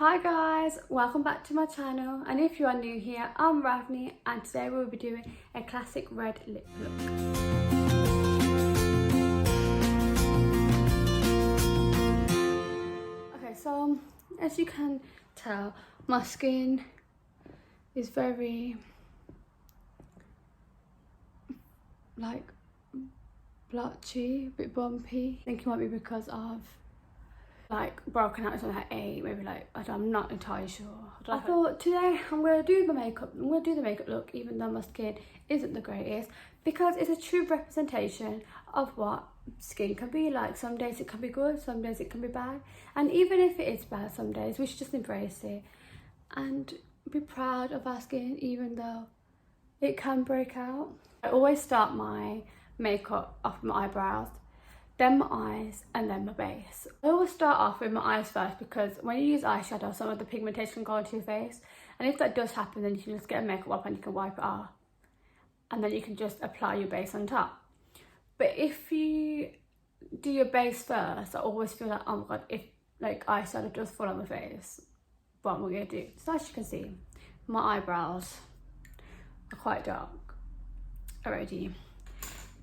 Hi guys, welcome back to my channel, and if you are new here, I'm Ravni and today we'll be doing a classic red lip look. Okay, so as you can tell, my skin is very like blotchy, a bit bumpy. I think it might be because of like broken out on her A, maybe like I'm not entirely sure. I thought today I'm gonna do the makeup. I'm gonna do the makeup look, even though my skin isn't the greatest, because it's a true representation of what skin can be like. Some days it can be good, some days it can be bad, and even if it is bad, some days we should just embrace it and be proud of our skin, even though it can break out. I always start my makeup off my eyebrows, then my eyes, and then my base. I always start off with my eyes first because when you use eyeshadow, some of the pigmentation can go into your face, and if that does happen, then you can just get a makeup wipe and you can wipe it off, and then you can just apply your base on top. But if you do your base first, I always feel like, oh my god, if like eyeshadow does fall on my face, what am I gonna do? So as you can see, my eyebrows are quite dark already.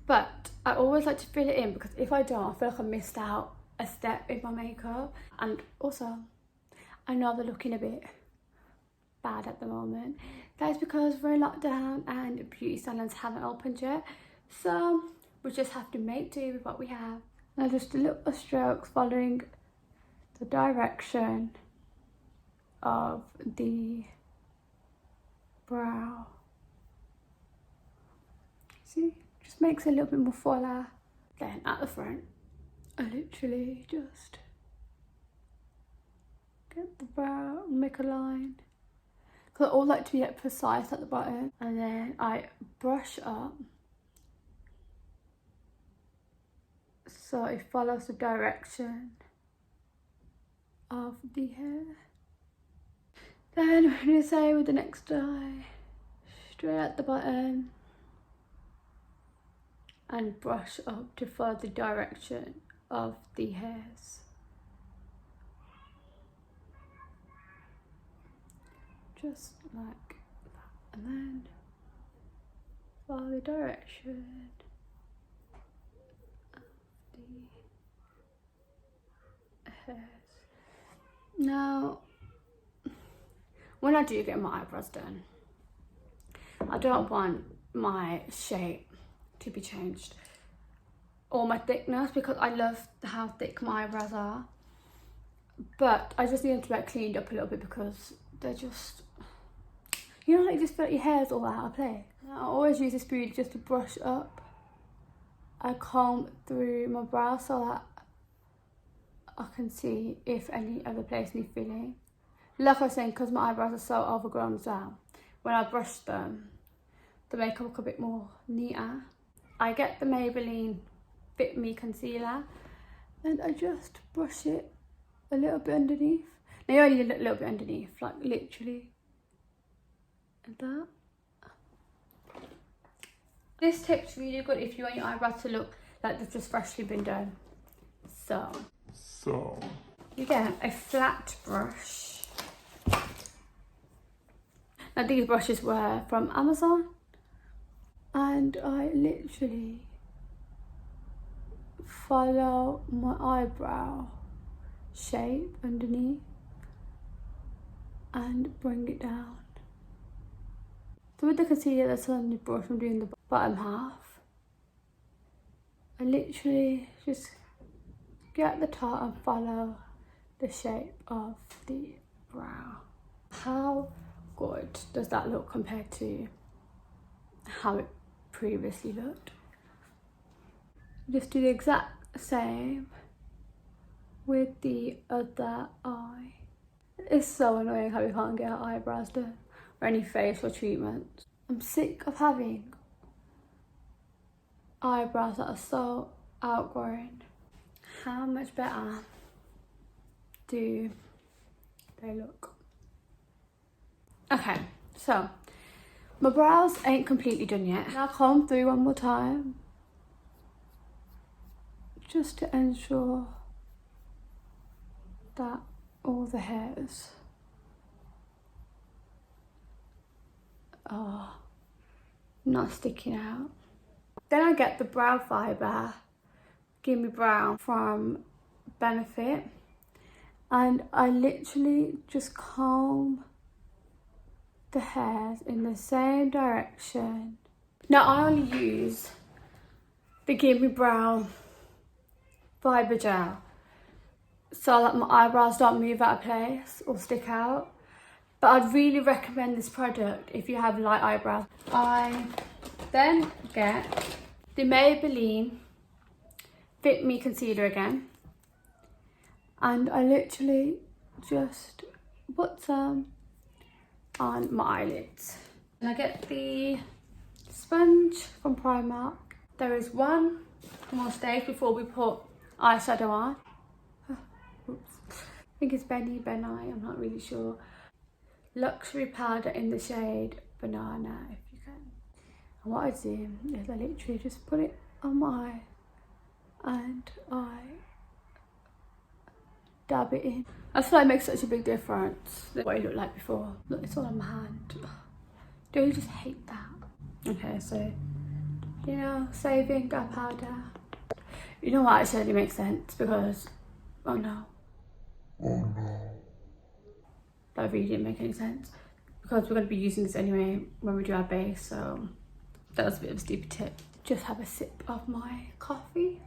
But I always like to fill it in because if I don't, I feel like I missed out a step in my makeup. And also, I know they're looking a bit bad at the moment. That is because we're in lockdown and beauty salons haven't opened yet. So we just have to make do with what we have. Now just a little strokes following the direction of the brow. See? Just makes it a little bit more fuller. Then at the front, I literally just get the brow, make a line. Because I always like to be precise at the bottom. And then I brush up so it follows the direction of the hair. Then I'm going to say with the next eye, straight at the bottom, and brush up to follow the direction of the hairs. Just like that, and then follow the direction of the hairs. Now, when I do get my eyebrows done, I don't want my shape to be changed or my thickness, because I love how thick my eyebrows are, but I just need them to be cleaned up a little bit because they're just, you know, like you just feel like your hair's all out of place. I always use this beauty just to brush up. I comb through my brows so that I can see if any other place needs filling. Like I was saying, because my eyebrows are so overgrown as well, when I brush them, the makeup look a bit more neater. I get the Maybelline Fit Me concealer and I just brush it a little bit underneath. Now you only need a little bit underneath, like literally like that. This tip's really good if you want your eyebrows to look like they've just freshly been done. So you get a flat brush. Now these brushes were from Amazon, and I literally follow my eyebrow shape underneath and bring it down. So with the concealer that's on the brush, I'm doing the bottom half. I literally just get the top and follow the shape of the brow. How good does that look compared to how it previously looked? Just do the exact same with the other eye. It's so annoying how we can't get our eyebrows done or any facial treatment. I'm sick of having eyebrows that are so outgrown. How much better do they look? Okay, so my brows ain't completely done yet. I'll comb through one more time just to ensure that all the hairs are not sticking out. Then I get the brow fibre Gimme Brown from Benefit, and I literally just comb the hairs in the same direction. Now I only use the Gimme Brown fibre gel so that my eyebrows don't move out of place or stick out, but I'd really recommend this product if you have light eyebrows. I then get the Maybelline Fit Me concealer again, and I literally just put some on my eyelids. And I get the sponge from Primark. There is one more stage before we put eyeshadow on. Oops. I think it's Benny, I'm not really sure. Luxury powder in the shade Banana, if you can. And what I do is I literally just put it on my eye and I dab it in. I feel like it makes such a big difference than what it looked like before. Look, it's all on my hand. Don't you just hate that? Okay, so, you know, saving our powder. You know what, actually makes sense because, oh no. That really didn't make any sense because we're going to be using this anyway when we do our base, so that was a bit of a stupid tip. Just have a sip of my coffee.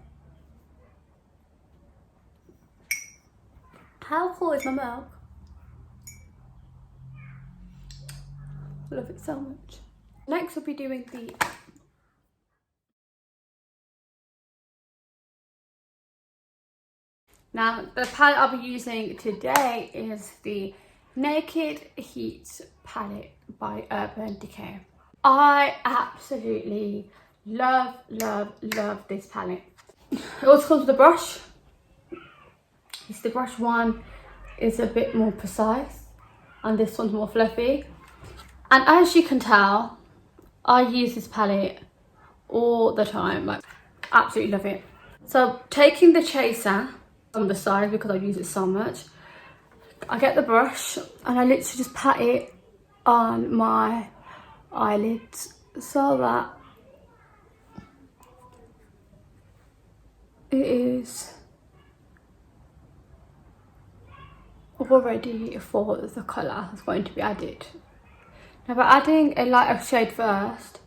How cool is my milk? I love it so much. Next we'll be doing the Now, the palette I'll be using today is the Naked Heat palette by Urban Decay. I absolutely love this palette. It also comes with a brush. The brush one is a bit more precise and this one's more fluffy. And as you can tell, I use this palette all the time. Like, absolutely love it. So taking the chaser on the side because I use it so much, I get the brush and I literally just pat it on my eyelids so that it is all ready for the colour that's going to be added. Now, by adding a lighter shade first,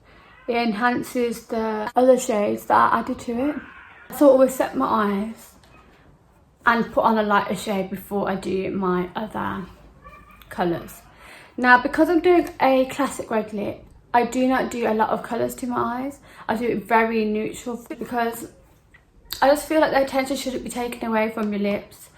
it enhances the other shades that are added to it. So I always set my eyes and put on a lighter shade before I do my other colours. Now, because I'm doing a classic red lip, I do not do a lot of colours to my eyes. I do it very neutral because I just feel like the attention shouldn't be taken away from your lips.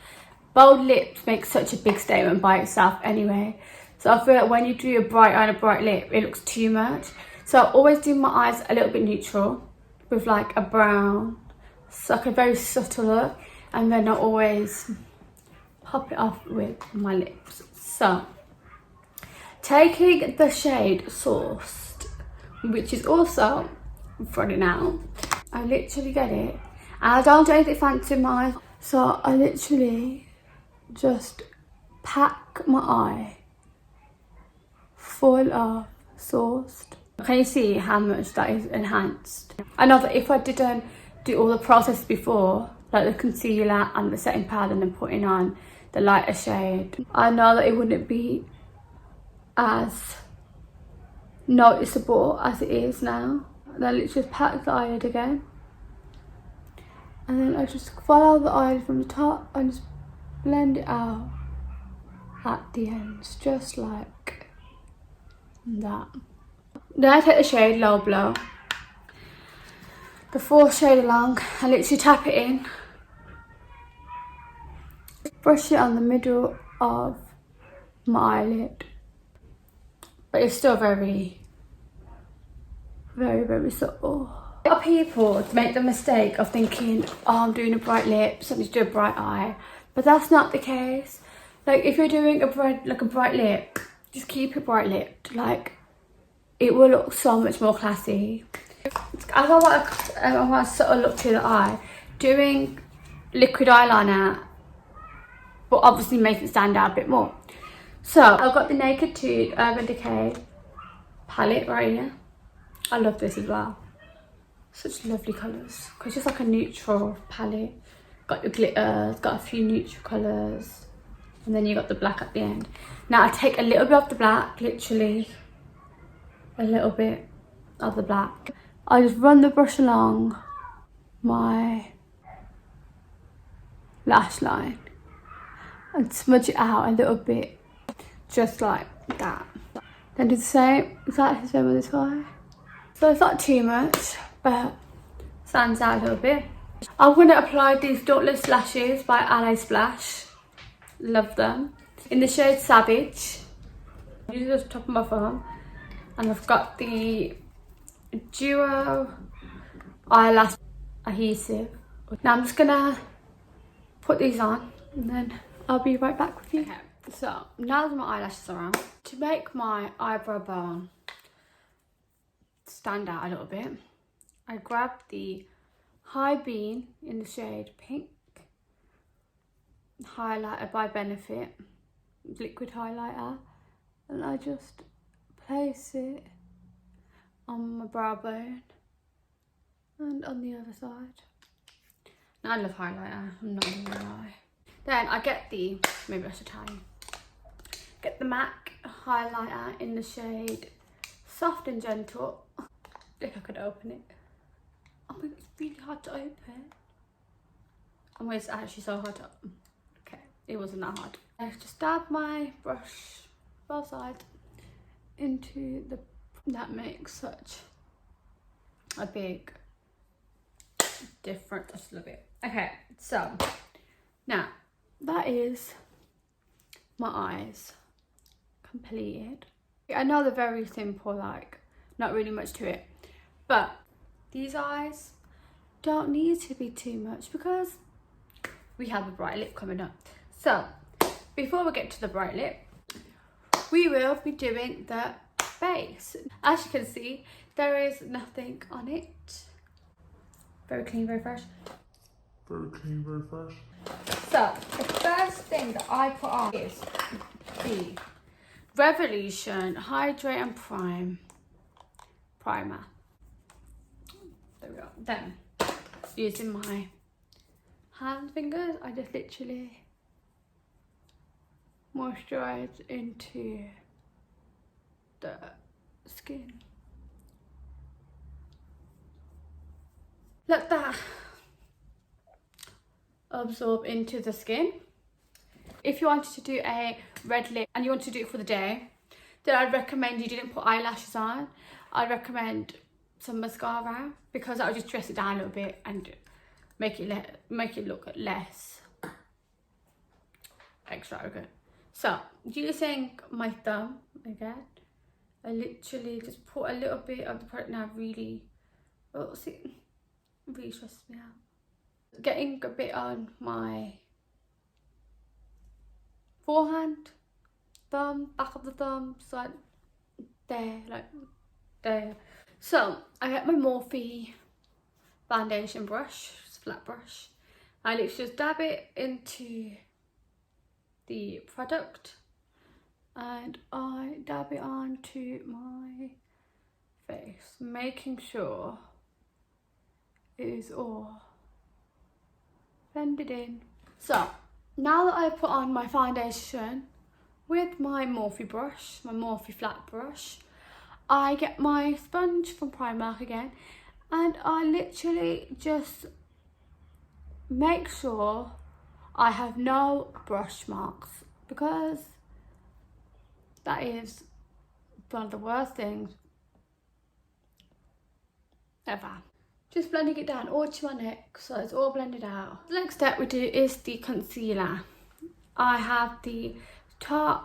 Bold lips make such a big statement by itself anyway. So I feel like when you do a bright eye and a bright lip, it looks too much. So I always do my eyes a little bit neutral with like a brown, so like a very subtle look. And then I always pop it off with my lips. So, taking the shade Sourced, which is also running out, I literally get it. And I don't do anything fancy in my eyes. So I literally just pack my eye full of Sourced. Can you see how much that is enhanced? I know that if I didn't do all the process before, like the concealer and the setting powder and then putting on the lighter shade, I know that it wouldn't be as noticeable as it is now. And I literally just pack the eyelid again. And then I just follow the eyelid from the top and just blend it out at the ends, just like that. Then I take the shade Low Blow, the fourth shade along, I literally tap it in, brush it on the middle of my eyelid, but it's still very subtle. A lot of people make the mistake of thinking, oh, I'm doing a bright lip, so I need to do a bright eye, but that's not the case. Like, if you're doing a bright lip, just keep it bright lipped. Like, it will look so much more classy. As I want a subtle look to the eye, doing liquid eyeliner will obviously make it stand out a bit more. So I've got the Naked Tooth Urban Decay palette right here. I love this as well. Such lovely colours. It's just like a neutral palette. Got your glitters, got a few neutral colours. And then you got the black at the end. Now I take a little bit of the black, literally. A little bit of the black. I just run the brush along my lash line. And smudge it out a little bit. Just like that. Then do the same, exactly the same with this guy. So it's not too much, but stands out a little bit. I'm going to apply these Dauntless Lashes by LaSplash. Love them. In the shade Savage. Use it at the top of my thumb. And I've got the Duo Eyelash Adhesive. Now I'm just going to put these on and then I'll be right back with you. Okay, so now that my eyelashes are on, to make my eyebrow bone stand out a little bit, I grab the High Beam in the shade Pink highlighter by Benefit, liquid highlighter, and I just place it on my brow bone and on the other side. Now I love highlighter, I'm not gonna lie. Then I get the, maybe I should tell you, get the MAC highlighter in the shade Soft and Gentle. If I could open it. Oh my god, it's really hard to open. Oh, it's actually so hard to open. Okay, it wasn't that hard. I just dab my brush, both sides, into the, that makes such a big difference. I just love it. Okay, so now that is my eyes completed. I know they're very simple, like not really much to it, but these eyes don't need to be too much because we have a bright lip coming up. So before we get to the bright lip, we will be doing the base. As you can see, there is nothing on it. Very clean, very fresh. Very clean, very fresh. So the first thing that I put on is the Revolution Hydrate and Prime primer. There we go. Then using my hand fingers, I just literally moisturize into the skin. Let that absorb into the skin. If you wanted to do a red lip and you want to do it for the day, then I'd recommend you didn't put eyelashes on. I'd recommend some mascara because that would just dress it down a little bit and make it look less extravagant. So using my thumb again, I literally just put a little bit of the product. Now really, oh, see, really stresses me out. Getting a bit on my forehand, thumb, back of the thumb, side there, like there. So I get my Morphe foundation brush, flat brush. I literally just dab it into the product and I dab it onto my face, making sure it is all blended in. So now that I put on my foundation with my Morphe brush, my Morphe flat brush, I get my sponge from Primark again and I literally just make sure I have no brush marks because that is one of the worst things ever. Just blending it down all to my neck so it's all blended out. The next step we do is the concealer. I have the Tarte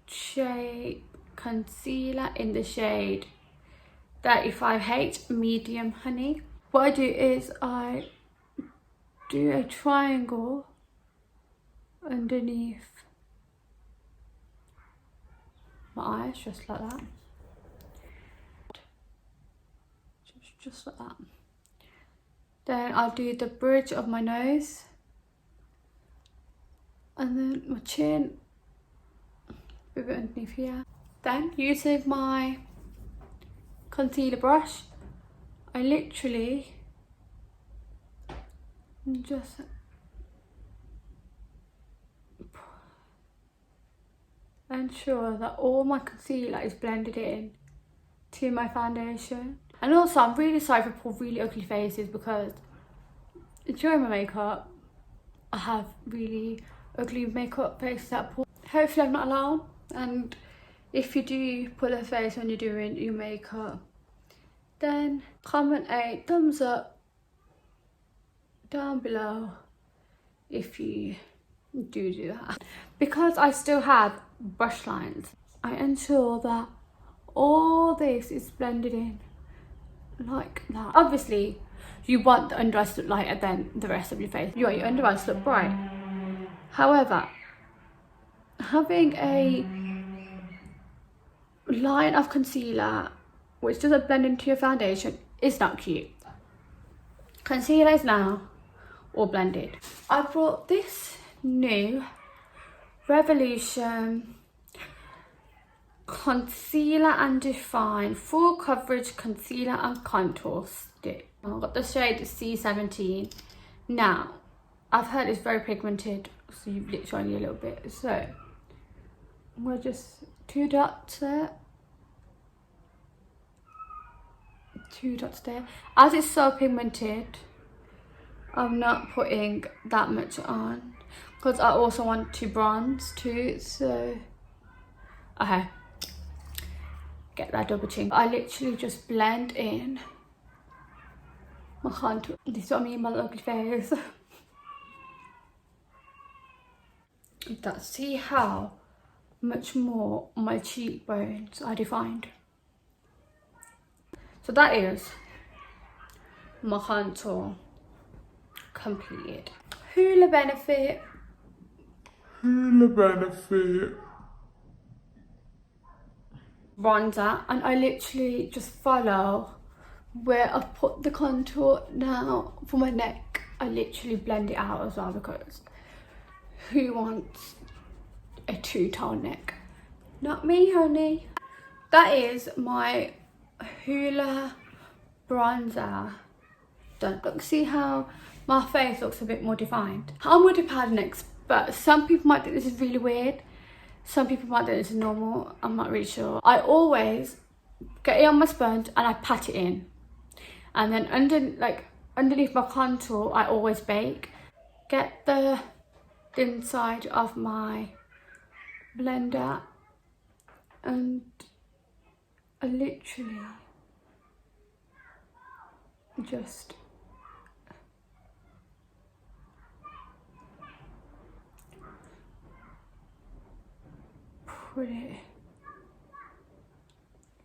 Shape Concealer in the shade 35H Medium Honey. What I do is I do a triangle underneath my eyes, just like that. Just like that. Then I'll do the bridge of my nose and then my chin, a bit underneath here. Then using my concealer brush, I literally just ensure that all my concealer is blended in to my foundation. And also, I'm really sorry if I pull really ugly faces, because during my makeup I have really ugly makeup faces that I pull. Hopefully I'm not alone, and if you do pull a face when you're doing your makeup, then comment a thumbs up down below if you do that. Because I still have brush lines, I ensure that all this is blended in like that. Obviously you want the under eyes to look lighter than the rest of your face. You want your under eyes to look bright. However, having a line of concealer which doesn't blend into your foundation is not cute. Concealer is now all blended. I brought this new Revolution Concealer and Define Full Coverage Concealer and Contour Stick. I've got the shade C17. Now, I've heard it's very pigmented, so you've literally only a little bit. So, we're just 2 dots there. 2 dots there. As it's so pigmented, I'm not putting that much on, because I also want to bronze too, so okay, get that double chin. I literally just blend in my contour. This is what I mean by the ugly face. See how much more my cheekbones are defined. So that is my contour completed. Hoola Benefit bronzer, and I literally just follow where I've put the contour. Now for my neck, I literally blend it out as well, because who wants a two-tone neck? Not me, honey. That is my Hoola bronzer done. Look, see how my face looks a bit more defined. I'm going to do powder next, but some people might think this is really weird. Some people might think this is normal. I'm not really sure. I always get it on my sponge and I pat it in, and then underneath my contour, I always bake. Get the inside of my blender, and I literally just put it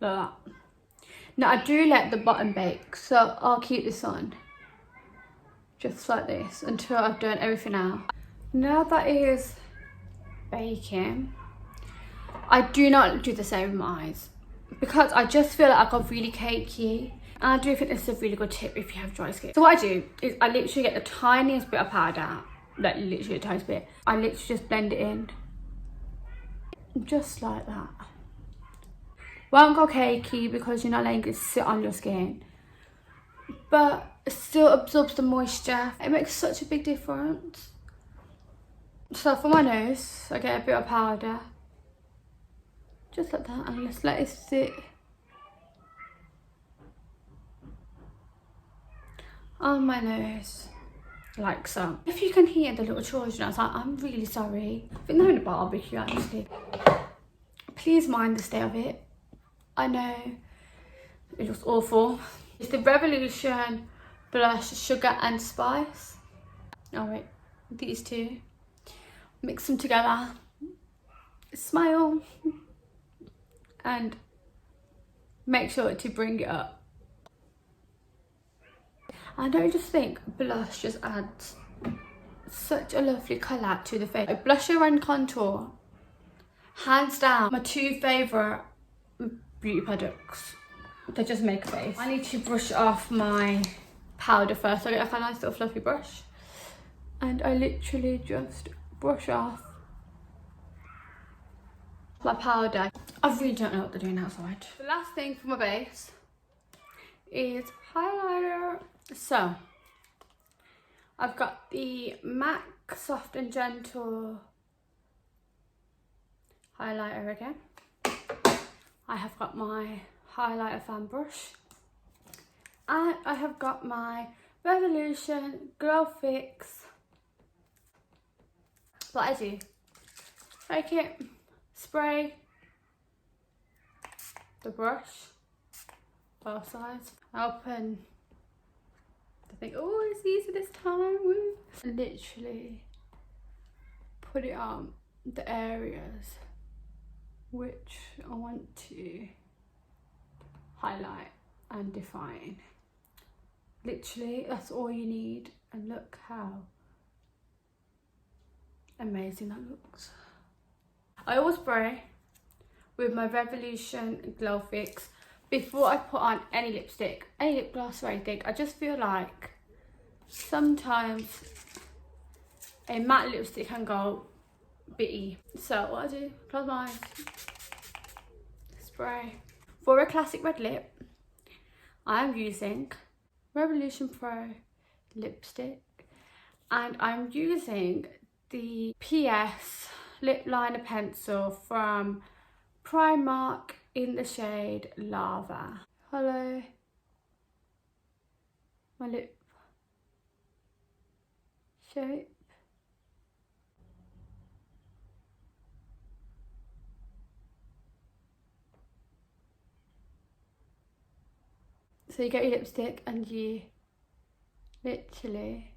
like that. Now I do let the bottom bake, so I'll keep this on just like this until I've done everything else. Now that is baking, I do not do the same with my eyes, because I just feel like I got really cakey. And I do think this is a really good tip if you have dry skin. So what I do is I literally get the tiniest bit of powder, like literally a tiny bit. I literally just blend it in, just like that. Won't go cakey because you're not letting it sit on your skin, but it still absorbs the moisture. It makes such a big difference. So for my nose, I get a bit of powder, just like that, and just let it sit on my nose, like so. If you can hear the little children outside, I'm really sorry. I think they're in a barbecue actually. Please mind the state of it. I know it looks awful. It's the Revolution Blush Sugar and Spice. Oh wait, these two. Mix them together, smile, and make sure to bring it up. I don't just think blush just adds such a lovely colour to the face. Like blusher and contour, hands down, my two favourite beauty products. They just make a face. I need to brush off my powder first. So I get a nice little fluffy brush, and I literally just brush off my powder. I really don't know what they're doing outside. The last thing for my base is highlighter. So I've got the MAC Soft and Gentle highlighter again. I have got my highlighter fan brush, and I have got my Revolution Glow Fix. What I do, take it, spray the brush, both sides, open the thing. Oh, it's easy this time. Woo. And literally put it on the areas which I want to highlight and define. Literally, that's all you need, and look how amazing that looks. I always spray with my Revolution Glow Fix before I put on any lipstick, any lip gloss or anything. I just feel like sometimes a matte lipstick can go bitty. So what I do, close my eyes, spray. For a classic red lip, I'm using Revolution Pro lipstick, and I'm using the P.S Lipliner pencil from Primark in the shade Lava. Hello, my lip shape. So you get your lipstick and you literally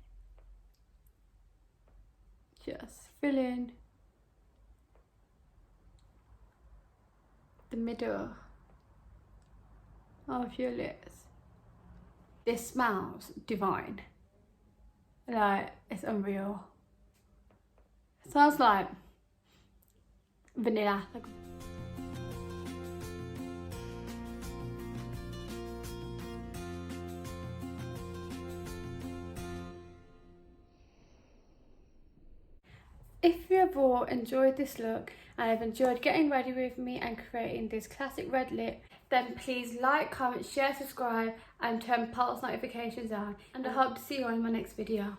just fill in the middle of your lips. This smells divine. Like, it's unreal. It smells like vanilla. Like, if you have all enjoyed this look and have enjoyed getting ready with me and creating this classic red lip, then please like, comment, share, subscribe and turn post notifications on, and I hope to see you all in my next video.